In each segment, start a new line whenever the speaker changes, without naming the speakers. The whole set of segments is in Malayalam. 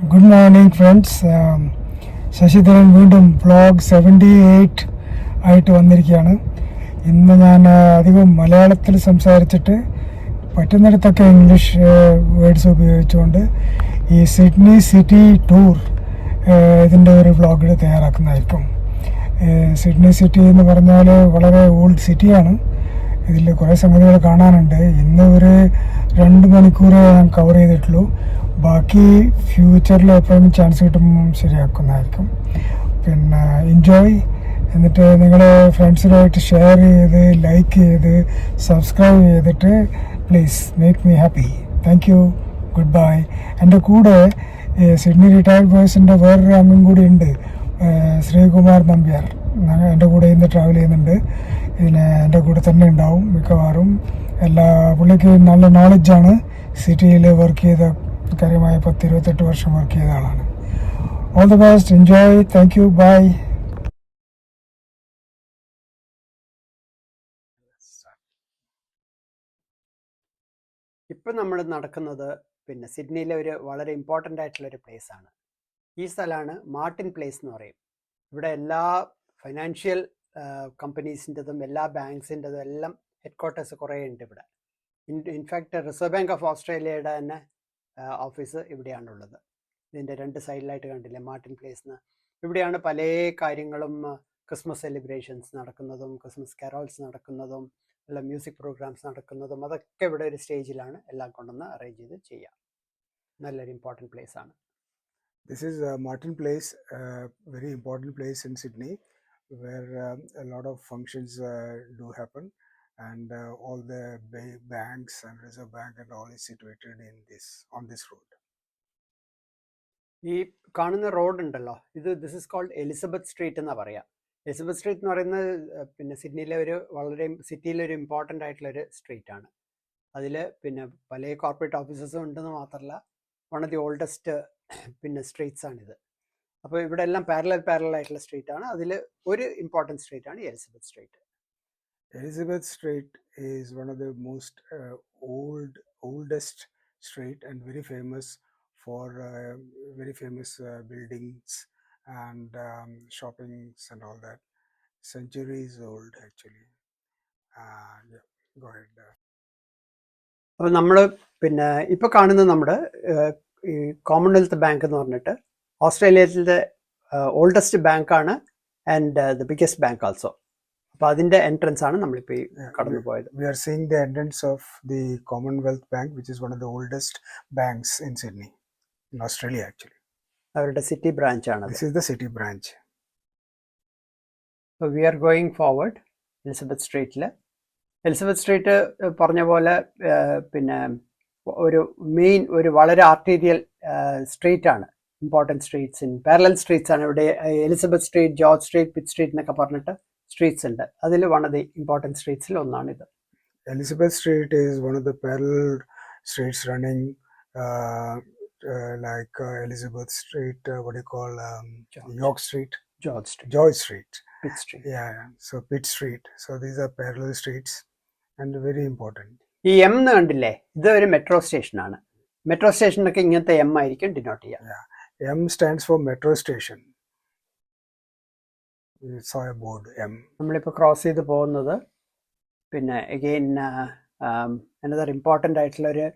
Good morning, friends. ശശിധരൻ വീണ്ടും വ്ളോഗ് 78 ആയിട്ട് വന്നിരിക്കുകയാണ്. ഇന്ന് ഞാൻ അധികം മലയാളത്തിൽ സംസാരിച്ചിട്ട് പറ്റുന്നിടത്തൊക്കെ ഇംഗ്ലീഷ് വേർഡ്സ് ഉപയോഗിച്ചുകൊണ്ട് ഈ സിഡ്നി സിറ്റി ടൂർ ഇതിൻ്റെ ഒരു വ്ളോഗ് തയ്യാറാക്കുന്നതായിരിക്കും. സിഡ്നി സിറ്റി എന്ന് പറഞ്ഞാൽ വളരെ ഓൾഡ് സിറ്റിയാണ്. ഇതിൽ കുറേ സംഗതികൾ കാണാനുണ്ട്. ഇന്ന് ഒരു 2 മണിക്കൂറേ ഞാൻ കവർ ചെയ്തിട്ടുള്ളൂ. ബാക്കി ഫ്യൂച്ചറിൽ എപ്പോഴും ചാൻസ് കിട്ടുമ്പം ശരിയാക്കുന്നതായിരിക്കും. പിന്നെ എൻജോയ്. എന്നിട്ട് നിങ്ങളുടെ ഫ്രണ്ട്സിനായിട്ട് ഷെയർ ചെയ്ത് ലൈക്ക് ചെയ്ത് സബ്സ്ക്രൈബ് ചെയ്തിട്ട് please make me happy. Thank you. Good bye. എൻ്റെ കൂടെ സിഡ്നി റിട്ടയർഡ് ബോയ്സിൻ്റെ വേറൊരു അംഗം കൂടി ഉണ്ട്, ശ്രീകുമാർ നമ്പ്യാർ. എൻ്റെ കൂടെ ഇന്ന് ട്രാവൽ ചെയ്യുന്നുണ്ട്. പിന്നെ എൻ്റെ കൂടെ തന്നെ ഉണ്ടാവും മിക്കവാറും. പുള്ളിക്ക് നല്ല നോളജാണ്. സിറ്റിയിൽ വർക്ക് ചെയ്ത കാര്യമായ 10-28 വർഷം വർക്ക് ചെയ്ത ആളാണ്. All the best. Enjoy. Thank you. Bye.
ഇപ്പം നമ്മൾ നടക്കുന്നത് പിന്നെ സിഡ്നിയിലെ ഒരു വളരെ ഇമ്പോർട്ടൻ്റ് ആയിട്ടുള്ളൊരു പ്ലേസാണ്. ഈ സ്ഥലമാണ് മാർട്ടിൻ പ്ലേസ് എന്ന് പറയും. ഇവിടെ എല്ലാ ഫൈനാൻഷ്യൽ കമ്പനീസിൻ്റെതും എല്ലാ ബാങ്ക്സിൻ്റെതും എല്ലാം ഹെഡ് ക്വാർട്ടേഴ്സ് കുറേ ഉണ്ട് ഇവിടെ. ഇൻഫാക്റ്റ് റിസർവ് ബാങ്ക് ഓഫ് ഓസ്ട്രേലിയയുടെ തന്നെ ഓഫീസ് ഇവിടെയാണുള്ളത്. ഇതിൻ്റെ 2 സൈഡിലായിട്ട് കണ്ടില്ലേ മാർട്ടിൻ പ്ലേസിന്. ഇവിടെയാണ് പല കാര്യങ്ങളും, ക്രിസ്മസ് സെലിബ്രേഷൻസ് നടക്കുന്നതും ക്രിസ്മസ് കരോൾസ് നടക്കുന്നതും അല്ല മ്യൂസിക് പ്രോഗ്രാംസ് നടക്കുന്നതും അതൊക്കെ ഇവിടെ ഒരു സ്റ്റേജിലാണ് എല്ലാം കൊണ്ടുവന്ന് അറേഞ്ച് ചെയ്ത് ചെയ്യാം. നല്ലൊരു ഇമ്പോർട്ടൻറ്റ് പ്ലേസ് ആണ്.
This is Martin place, very important place in Sydney where a lot of functions do happen, and all the banks and Reserve Bank and all is situated in on this road.
ഈ കാണുന്ന റോഡ് ഉണ്ടല്ലോ, this is called Elizabeth street എന്നാണ് പറയുക. എലിസബത്ത് സ്ട്രീറ്റ് എന്ന് പറയുന്നത് പിന്നെ സിഡ്നിയിലെ സിറ്റിയിലെ ഒരു ഇമ്പോർട്ടൻ്റ് ആയിട്ടുള്ളൊരു സ്ട്രീറ്റ് ആണ്. അതിൽ പിന്നെ പല കോർപ്പറേറ്റ് ഓഫീസസും ഉണ്ടെന്ന് മാത്രമല്ല, വൺ ഓഫ് ദി ഓൾഡസ്റ്റ് പിന്നെ സ്ട്രീറ്റ്സ് ആണിത്. അപ്പോൾ ഇവിടെ എല്ലാം പാരലൽ ആയിട്ടുള്ള സ്ട്രീറ്റ് ആണ്. അതിൽ ഒരു ഇമ്പോർട്ടൻറ്റ് സ്ട്രീറ്റ് ആണ് Elizabeth street.
Elizabeth Street is one of the most oldest street and very famous for very famous buildings and shoppings and all that. Centuries old actually. Yeah, go ahead.
അപ്പോൾ നമ്മൾ പിന്നെ ഇപ്പോൾ കാണുന്നത് നമ്മുടെ ഈ കോമൺവെൽത്ത് ബാങ്ക് എന്ന് പറഞ്ഞിട്ട് ഓസ്ട്രേലിയയിലെ ഓൾഡസ്റ്റ് ബാങ്കാണ് and the biggest bank also. അപ്പോൾ അതിൻ്റെ എൻട്രൻസ് ആണ് നമ്മളിപ്പോൾ ഈ കടന്നു പോയത്.
We are seeing the entrance of the Commonwealth Bank, which is one of the oldest banks in Sydney, in Australia actually.
അവരുടെ സിറ്റി ബ്രാഞ്ച് ആണ്.
This is the city branch.
So we are going forward Elizabeth സ്ട്രീറ്റിൽ. എലിസബത്ത് സ്ട്രീറ്റ് പറഞ്ഞ പോലെ പിന്നെ ഒരു വളരെ ആർട്ടീരിയൽ സ്ട്രീറ്റ് ആണ്. Important streets in parallel streets ആണ് ഇവിടെ. Elizabeth street, George street, Pitt street എന്നൊക്കെ പറഞ്ഞിട്ട് സ്ട്രീറ്റ്സ് ഉണ്ട്. അതിൽ വൺ ഓഫ് ദി ഇമ്പോർട്ടൻറ്റ് സ്ട്രീറ്റ്സിൽ ഒന്നാണിത്.
Elizabeth Street is one of the parallel streets running like Elizabeth Street, what do you call York Street? George Street.
Pitt Street.
Yeah. So Pitt Street. So these are parallel streets and very important.
ഈ എം എന്ന് കണ്ടില്ലേ, ഇത് ഒരു മെട്രോ സ്റ്റേഷനാണ്. മെട്രോ സ്റ്റേഷനൊക്കെ ഇങ്ങനത്തെ എം ആയിരിക്കും ഡിനോട്ട് ചെയ്യുക.
M stands for metro station. We saw a board M.
നമ്മളിപ്പോൾ ക്രോസ് ചെയ്ത് പോകുന്നത് പിന്നെ അഗെയിൻ അനദർ ഇമ്പോർട്ടൻ്റ് ആയിട്ടുള്ളൊരു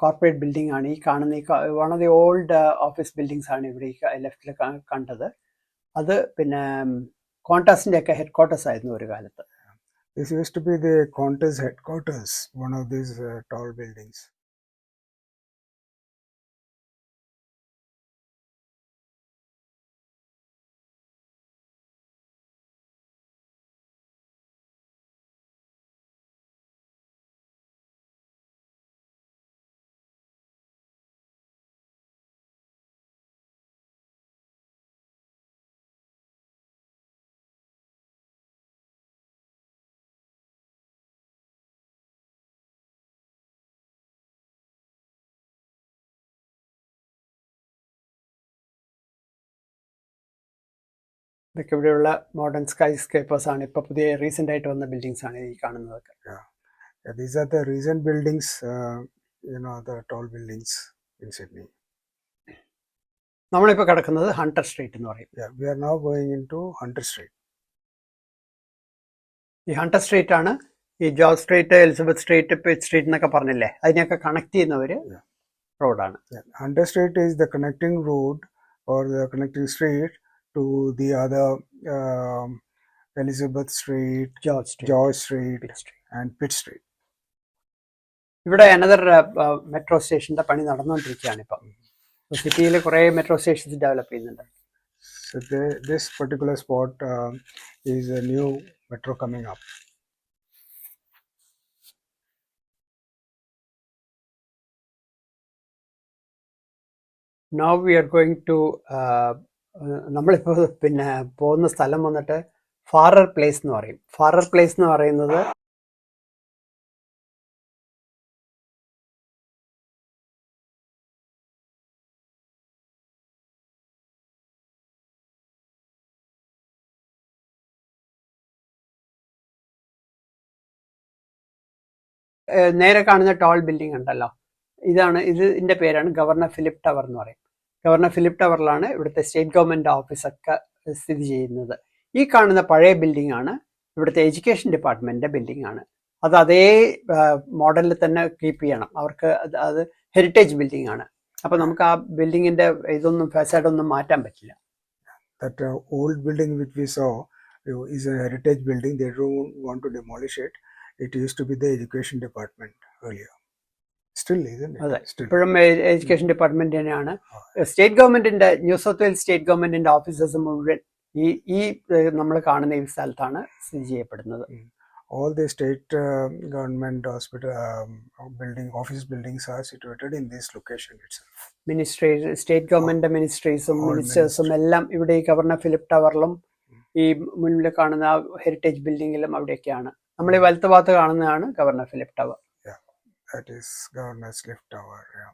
കോർപ്പറേറ്റ് ബിൽഡിംഗ് ആണ്. ഈ കാണുന്ന one of the old office buildings ആണ് ഇവിടെ ഈ ലെഫ്റ്റിൽ കണ്ടത്. അത് പിന്നെ കോൺടാസിൻ്റെ ഒക്കെ ഹെഡ് ക്വാർട്ടേഴ്സ് ആയിരുന്നു ഒരു കാലത്ത്.
This used to be the Qantas headquarters, one of these tall buildings.
ഇതൊക്കെ ഇവിടെയുള്ള മോഡേൺ സ്കൈ സ്കേപ്പേഴ്സ് ആണ്. ഇപ്പോൾ പുതിയ റീസെൻ്റ് ആയിട്ട് വന്ന ബിൽഡിങ്സ് ആണ് ഈ കാണുന്നതൊക്കെ.
These are the recent buildings, the tall buildings in Sydney.
നമ്മളിപ്പോൾ കിടക്കുന്നത് ഹണ്ടർ സ്ട്രീറ്റ് എന്ന് പറയും.
Yeah, we are now going into Hunter Street.
ഈ ഹണ്ടർ സ്ട്രീറ്റ് ആണ് ഈ George street, Elizabeth street, Pitt street എന്നൊക്കെ പറഞ്ഞില്ലേ, അതിനെയൊക്കെ കണക്ട് ചെയ്യുന്ന ഒരു റോഡാണ്.
Yeah. Hunter Street is the connecting road or the connecting street to the other Elizabeth Street,
George Street,
Pitt Street, and Pitt Street.
ഇവിടെ അനദർ മെട്രോ സ്റ്റേഷന്റെ പണി നടന്നുകൊണ്ടിരിക്കുകയാണ് ഇപ്പം. സിറ്റിയിൽ കുറേ മെട്രോ സ്റ്റേഷൻസ് ഡെവലപ്പ് ചെയ്യുന്നുണ്ട്.
So this particular spot is a new metro coming up.
Now we are going to നമ്മളിപ്പോൾ പിന്നെ പോകുന്ന സ്ഥലം വന്നിട്ട് ഫാറർ പ്ലേസ് എന്ന് പറയും. ഫാറർ പ്ലേസ് എന്ന് പറയുന്നത് നേരെ കാണുന്ന ടോൾ ബിൽഡിംഗ് ഉണ്ടല്ലോ, ഇതിന്റെ പേരാണ് ഗവർണർ ഫിലിപ്പ് ടവർ എന്ന് പറയും. ഗവർണർ ഫിലിപ്പ് ടവറിലാണ് ഇവിടുത്തെ സ്റ്റേറ്റ് ഗവൺമെന്റ് ഓഫീസൊക്കെ സ്ഥിതി ചെയ്യുന്നത്. ഈ കാണുന്ന പഴയ ബിൽഡിംഗ് ആണ് ഇവിടുത്തെ എഡ്യൂക്കേഷൻ ഡിപ്പാർട്ട്മെന്റിന്റെ ബിൽഡിംഗ് ആണ്. അത് അതേ മോഡലിൽ തന്നെ കീപ്പ് ചെയ്യണം. അവർക്ക് അത് ഹെറിറ്റേജ് ബിൽഡിംഗ് ആണ്. അപ്പൊ നമുക്ക് ആ ബിൽഡിങ്ങിന്റെ ഇതൊന്നും ഫാസാഡൊന്നും മാറ്റാൻ പറ്റില്ല.
That old building which we saw is a heritage building. They don't want to demolish it. It used to be the education department earlier. Still, isn't it?
അതെ,
Still.
ഇപ്പോഴും എഡ്യൂക്കേഷൻ ഡിപ്പാർട്ട്മെന്റ് തന്നെയാണ്. സ്റ്റേറ്റ് ഗവൺമെന്റിന്റെ, ന്യൂ സൗത്ത് വെയിൽസ് സ്റ്റേറ്റ് ഗവൺമെന്റിന്റെ ഓഫീസേഴ്സ് മുഴുവൻ ഈ നമ്മൾ കാണുന്ന ഈ സ്ഥലത്താണ് സ്ഥിതി ചെയ്യപ്പെടുന്നത്.
All the state government hospital office buildings are situated in this location itself.
State government മിനിസ്ട്രീസും മിനിസ്റ്റേഴ്സും എല്ലാം ഇവിടെ ഈ ഗവർണർ ഫിലിപ്പ് ടവറിലും ഈ മുന്നിൽ കാണുന്ന ഹെറിറ്റേജ് ബിൽഡിങ്ങിലും അവിടെയൊക്കെയാണ്. നമ്മൾ ഈ വലത്ത് ഭാഗത്ത് കാണുന്നതാണ് governor Philip tower.
That is Governor Philip Tower. Yeah.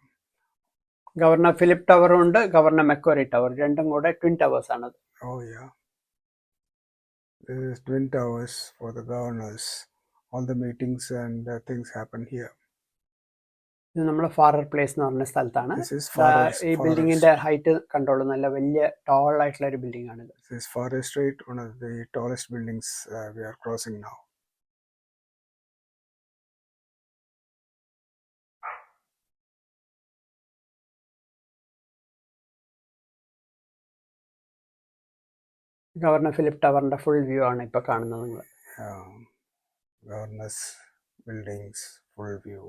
Governor Philip ടവറും ഉണ്ട്, ഗവർണർ മെക്വറി ടവർ, രണ്ടും കൂടെ ട്വിൻ ടവേഴ്സ് ആണ്.
Oh yeah. This is twin towers for the governors. All the meetings and things happen here.
ഇത് നമ്മൾ ഫാറർ പ്ലേസ് എന്ന് പറഞ്ഞ സ്ഥലത്താണ്.
This is Forest.
ഈ ബിൽഡിങ്ങിന്റെ ഹൈറ്റ് കണ്ടോളൂ, നല്ല വലിയ ടോൾ ആയിട്ടുള്ള ഒരു ബിൽഡിംഗ് ആണ്.
This is Forest Street, one of the tallest buildings we are crossing now.
Governor Philip ടവറിന്റെ ഫുൾ വ്യൂ ആണ് ഇപ്പൊ കാണുന്നത് നിങ്ങൾ.
Governors buildings full view.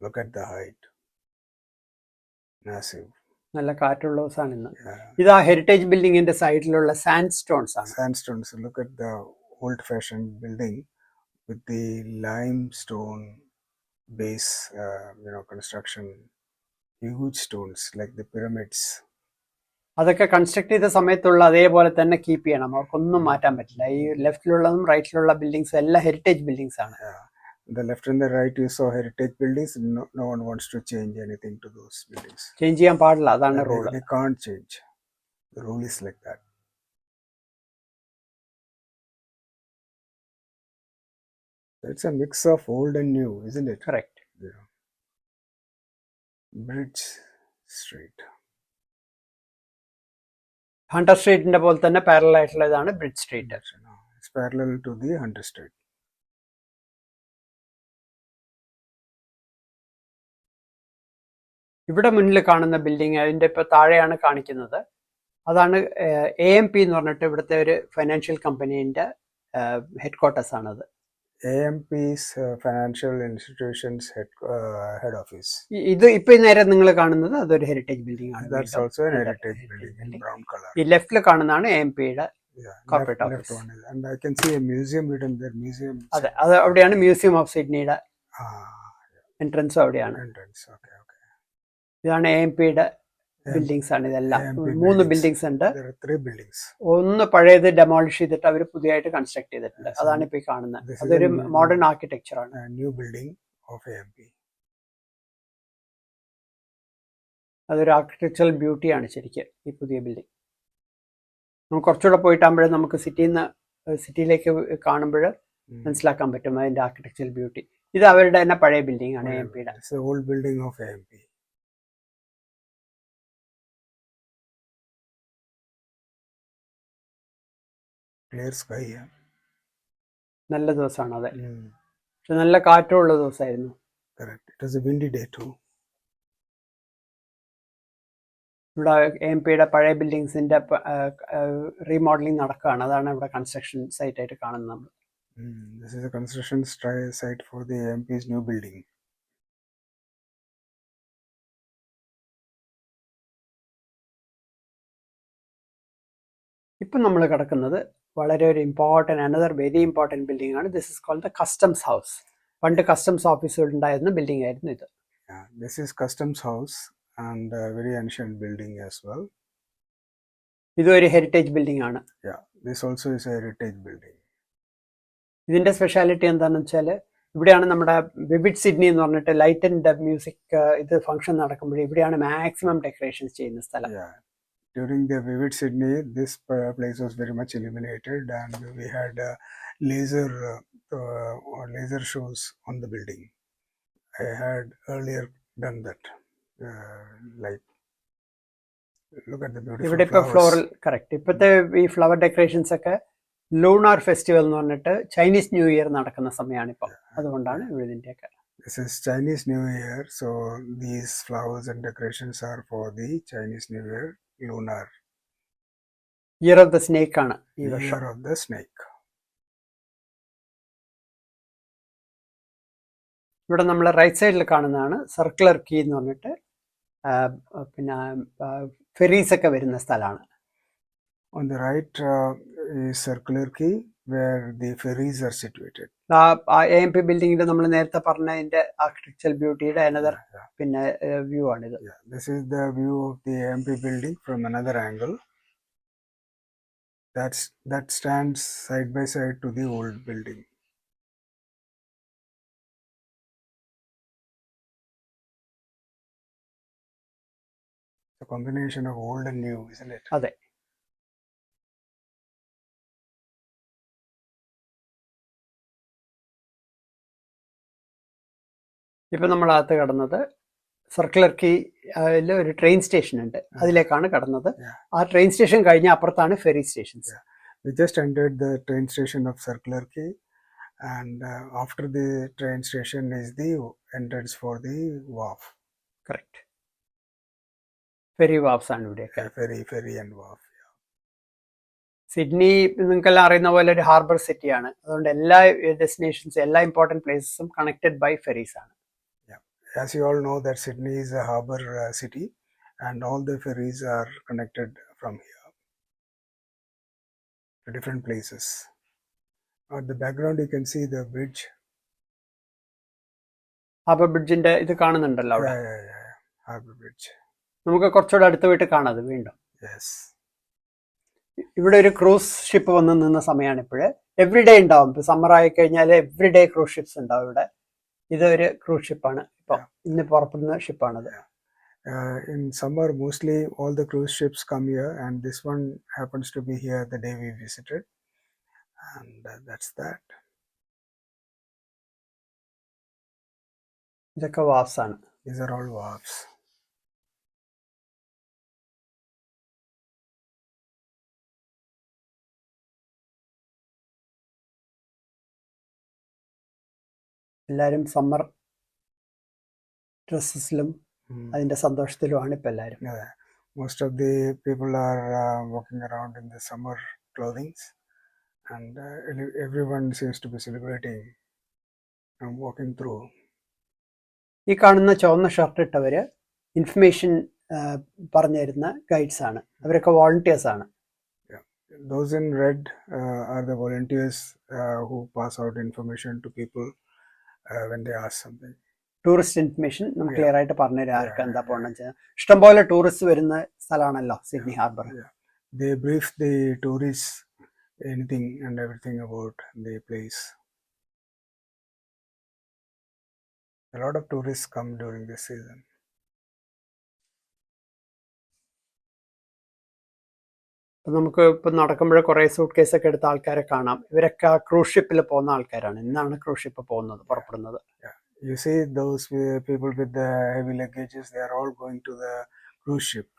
Look at the height. Massive.
നല്ല കാറ്റുള്ള ദിവസമാണ് ഇന്ന്. ഇത് ആ ഹെറിറ്റേജ് ബിൽഡിങ്ങിന്റെ സൈഡിലുള്ള സാൻഡ് സ്റ്റോൺസ് ആണ്.
Sandstones. Look at the old-fashioned building with the limestone base, construction. Huge stones like the pyramids.
അതൊക്കെ കൺസ്ട്രക്ട് ചെയ്ത സമയത്തുള്ള അതേപോലെ തന്നെ കീപ്പ് ചെയ്യണം. അവർക്കൊന്നും മാറ്റാൻ പറ്റില്ല. ഈ ലെഫ്റ്റിലുള്ളതും റൈറ്റിലുള്ള ബിൽഡിങ്സും എല്ലാം ഹെറിറ്റേജ് ബിൽഡിങ്സ് ആണ്.
The left and the right you saw heritage buildings. No one wants to change anything to those buildings.
Change ചെയ്യാൻ പാടില്ല, അതാണ് rule.
They can't change. The rule is like that. It's a mix of old and new, isn't it?
Correct.
Yeah. Bridge Street.
Hunter സ്ട്രീറ്റിന്റെ പോലെ തന്നെ പാരലൽ ആയിട്ടുള്ള ഇതാണ് bridge street.
It's parallel to the Hunter Street.
ഇവിടെ മുന്നിൽ കാണുന്ന ബിൽഡിംഗ് അതിന്റെ ഇപ്പൊ താഴെയാണ് കാണിക്കുന്നത്. അതാണ് AMP എന്ന് പറഞ്ഞിട്ട് ഇവിടുത്തെ ഒരു ഫൈനാൻഷ്യൽ കമ്പനീന്റെ ഹെഡ് ക്വാർട്ടേഴ്സ് ആണത്.
AMP's Financial Institutions head office.
ഇത് ഇപ്പൊ നേരെ നിങ്ങൾ കാണുന്നത് അതൊരു ഹെറിറ്റേജ് ബിൽഡിംഗ് ആണ്.
That's also a heritage building in brown color.
ഈ ലെഫ്റ്റിൽ കാണുന്നതാണ് AMPയുടെ corporate
left
office.
one is, and I can see a museum written there. Museum.
അതെ, അത് അവിടെയാണ് മ്യൂസിയം ഓഫ് സിഡ്നിയുടെ എൻട്രൻസും അവിടെയാണ്.
Entrance. Okay.
ഇതാണ് AMPയുടെ ബിൽഡിങ്സ് ആണ് ഇതെല്ലാം. 3 ബിൽഡിങ്സ് ഉണ്ട്.
There are 3 buildings.
ഒന്ന് പഴയത് ഡെമോളിഷ് ചെയ്തിട്ട് അവർ പുതിയതായിട്ട് കൺസ്ട്രക്ട് ചെയ്തിട്ടുണ്ട്. അതാണ് ഇപ്പൊ ഈ കാണുന്നത്. അതൊരു മോഡേൺ ആർക്കിടെക്ചർ ആണ്.
New building of AMP.
അതൊരു ആർക്കിടെക്ചറൽ ബ്യൂട്ടിയാണ് ശരിക്കും ഈ പുതിയ ബിൽഡിംഗ്. നമുക്ക് കുറച്ചുകൂടെ പോയിട്ടാകുമ്പോഴേ നമുക്ക് സിറ്റിയിലേക്ക് കാണുമ്പോൾ മനസ്സിലാക്കാൻ പറ്റും അതിന്റെ ആർക്കിടെക്ചറൽ ബ്യൂട്ടി. ഇത് അവരുടെ തന്നെ പഴയ ബിൽഡിംഗ് ആണ് AMPയുടെ.
It's the old building of AMP. clear sky. Yeah.
നല്ല ദിവസമാണ് അതെ. പക്ഷെ നല്ല കാറ്റുള്ള ദിവസമായിരുന്നു.
Correct. It was a windy day too.
ഇവിടെ AMPയുടെ പഴയ ബിൽഡിങ്സിന്റെ റീമോഡലിംഗ് നടക്കുകയാണ്. അതാണ് ഇവിടെ കൺസ്ട്രക്ഷൻ സൈറ്റ് ആയിട്ട് കാണുന്നത് നമ്മൾ.
This is a construction site for the AMP's new building.
ഇപ്പം നമ്മൾ കിടക്കുന്നത് വളരെ ഒരു അനദർ വെരി ഇമ്പോർട്ടൻറ്റ് ബിൽഡിംഗ് ആണ്. This is called the customs house. പണ്ട് കസ്റ്റംസ് ഓഫീസുകൾ ഉണ്ടായിരുന്ന ബിൽഡിംഗ് ആയിരുന്നു ഇത്.
This is customs house and a very ancient building as well.
ഇതൊരു ഹെറിറ്റേജ് ബിൽഡിംഗ് ആണ്.
Yeah, this also is a heritage building.
ഇതിന്റെ സ്പെഷ്യാലിറ്റി എന്താണെന്ന് വെച്ചാൽ ഇവിടെയാണ് നമ്മുടെ വിവിഡ് സിഡ്നി എന്ന് പറഞ്ഞിട്ട് ലൈറ്റ് ആൻഡ് മ്യൂസിക് ഇത് ഫംഗ്ഷൻ നടക്കുമ്പോൾ ഇവിടെയാണ് മാക്സിമം ഡെക്കറേഷൻസ് ചെയ്യുന്ന സ്ഥലം.
During the Vivid Sydney, this place was very much illuminated, and we had laser shows on the building. I had earlier done that. Look at the beautiful
ഇവിടെ ഇപ്പോൾ ഫ്ലോറൽ കറക്റ്റ്. ഇപ്പോഴത്തെ ഈ ഫ്ലവർ ഡെക്കറേഷൻസ് ഒക്കെ ലൂണാർ ഫെസ്റ്റിവൽ എന്ന് പറഞ്ഞിട്ട് ചൈനീസ് ന്യൂ ഇയർ നടക്കുന്ന സമയമാണ് ഇപ്പോൾ. അതുകൊണ്ടാണ് ഇതിൻ്റെയൊക്കെ.
This is Chinese New Year, so these flowers and decorations are for the Chinese New Year. Lunar
year of the snake ആണ് ഈ വർഷം.
Year of the Snake.
ഇവിടെ നമ്മൾ റൈറ്റ് സൈഡിൽ കാണുന്നതാണ് സർക്കുലർ കീ എന്ന് പറഞ്ഞിട്ട് പിന്നെ ഫെറീസ് ഒക്കെ വരുന്ന സ്ഥലമാണ്.
On the right is Circular Quay where the ferries are situated.
AMP ബിൽഡിംഗിൽ നമ്മൾ നേരത്തെ പറഞ്ഞതിന്റെ ആർക്കിടെക്ചറൽ ബ്യൂട്ടിയുടെ അനദർ പിന്നെ വ്യൂ ആണിത്.
This is the view of the AMP building from another angle. That stands side by side to the old building. A combination of old and new, isn't it?
അതെ. ഇപ്പം നമ്മൾ അകത്ത് കടന്നത് സർക്കുലർ കീയിൽ ഒരു ട്രെയിൻ സ്റ്റേഷൻ ഉണ്ട്, അതിലേക്കാണ് കടന്നത്. ആ ട്രെയിൻ സ്റ്റേഷൻ കഴിഞ്ഞ അപ്പുറത്താണ് ferry stations.
We just entered the train station of Circular Quay, and after the train station is the entrance for the wharf.
Correct. Ferry wharfs ആണ് ഇവിടെയൊക്കെ.
Ferry and wharf.
സിഡ്നി നിങ്ങൾക്കെല്ലാം അറിയുന്ന പോലെ ഒരു ഹാർബർ സിറ്റിയാണ്. അതുകൊണ്ട് എല്ലാ ഡെസ്റ്റിനേഷൻസും എല്ലാ ഇമ്പോർട്ടൻറ്റ് പ്ലേസസും കണക്റ്റഡ് ബൈ ഫെറീസ് ആണ്.
As you all know that Sydney is a harbour city, and all the ferries are connected from here to different places. At the background you can see the bridge.
Harbour ബ്രിഡ്ജിന്റെ ഇത് കാണുന്നുണ്ടല്ലോ അവിടെ.
Harbour bridge.
നമുക്ക് കുറച്ചുകൂടെ അടുത്ത് പോയിട്ട് കാണാം അത് വീണ്ടും.
Yes.
ഇവിടെ ഒരു ക്രൂസ് ഷിപ്പ് വന്ന് നിന്ന സമയമാണ് ഇപ്പോഴ്. എവറിഡേ ഉണ്ടാവും. ഇപ്പൊ സമ്മർ ആയി കഴിഞ്ഞാൽ എവറിഡേ ക്രൂസ് ഷിപ്സ് ഉണ്ടാവും ഇവിടെ. ഇതൊരു ക്രൂസ് ഷിപ്പാണ്. ഇപ്പൊ ഇന്ന് പുറപ്പെടുന്ന ഷിപ്പാണത്.
In summer mostly all the cruise ships come here, and this one happens to be here the day we visited, and that's that.
ഇതൊക്കെ വാഫ്സ് ആണ്.
These are all wharfs.
എല്ലാവരും സമ്മർ ഡ്രസ്സസിലും അതിന്റെ സന്തോഷത്തിലുമാണ് ഇപ്പം എല്ലാവരും.
Most of the people are walking around in the summer clothings, and everyone seems to be celebrating and walking through.
ഈ കാണുന്ന ചുവന്ന ഷർട്ട് ഇട്ടവര് ഇൻഫർമേഷൻ പറഞ്ഞു തരുന്ന ഗൈഡ്സ് ആണ്. അവരൊക്കെ വോളണ്ടിയേഴ്സ് ആണ്.
Those in red are the volunteers who pass out information to people when they ask something.
Tourist information നമുക്ക് ക്ലിയർ ആയിട്ട് പറഞ്ഞുതരാം ആർക്ക് എന്താ പോകണമെന്ന് വെച്ചാൽ. ഇഷ്ടംപോലെ ടൂറിസ്റ്റ് വരുന്ന സ്ഥലമാണല്ലോ Sydney harbour.
They brief the tourists anything and everything about the place. A lot of tourists come during this season.
നമുക്ക് ഇപ്പം നടക്കുമ്പോൾ കുറേ സൂട്ട് കേസൊക്കെ എടുത്ത ആൾക്കാരെ കാണാം. ഇവരൊക്കെ ക്രൂസ് ഷിപ്പിൽ പോകുന്ന ആൾക്കാരാണ്. ഇന്നാണ് ക്രൂസ് ഷിപ്പ് പോകുന്നത്, പുറപ്പെടുന്നത്.
You see those people with the heavy luggages, they are all going to the cruise ship.